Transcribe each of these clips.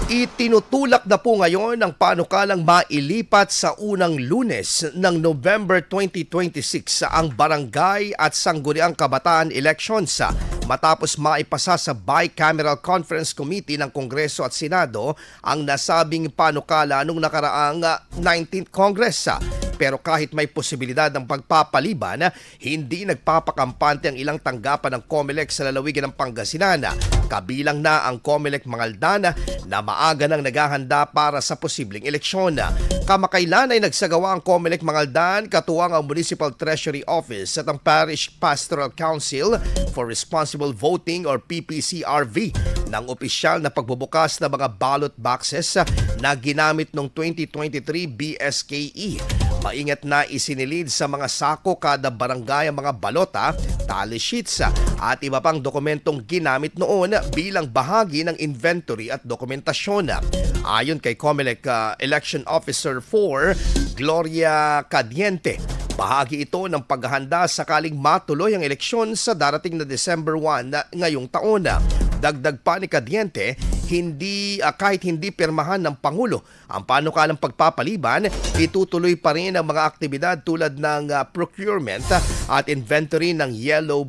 Itinutulak na po ngayon ang panukalang mailipat sa unang Lunes ng November 2026 ang barangay at sangguniang kabataan elections matapos maipasa sa Bicameral Conference Committee ng Kongreso at Senado ang nasabing panukala noong nakaraang 19th Congress. Pero kahit may posibilidad ng pagpapaliban, hindi nagpapakampante ang ilang tanggapan ng COMELEC sa lalawigan ng Pangasinan. Kabilang na ang COMELEC Mangaldan na maaga nang naghahanda para sa posibleng eleksyon. Kamakailan ay nagsagawa ang COMELEC Mangaldan katuwang ang Municipal Treasury Office at ang Parish Pastoral Council for Responsible Voting or PPCRV ng opisyal na pagbubukas ng mga ballot boxes na ginamit noong 2023 BSKE. Maingat na isinilid sa mga sako kada barangay ang mga balota, tally sheets at iba pang dokumentong ginamit noon bilang bahagi ng inventory at dokumentasyon. Ayon kay COMELEC Election Officer 4, Gloria Cadiente, bahagi ito ng paghahanda sakaling matuloy ang eleksyon sa darating na December 1 ngayong taon. Dagdag pa ni Cadiente, kahit hindi pirmahan ng Pangulo ang panukalang pagpapaliban, itutuloy pa rin ang mga aktibidad tulad ng procurement at inventory ng yellow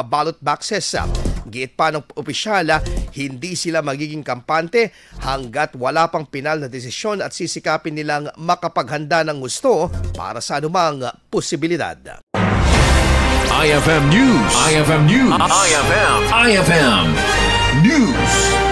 ballot boxes. Giit pa ng opisyal, hindi sila magiging kampante hanggat wala pang pinal na desisyon at sisikapin nilang makapaghanda ng gusto para sa anumang posibilidad. IFM News. IFM News. IFM News.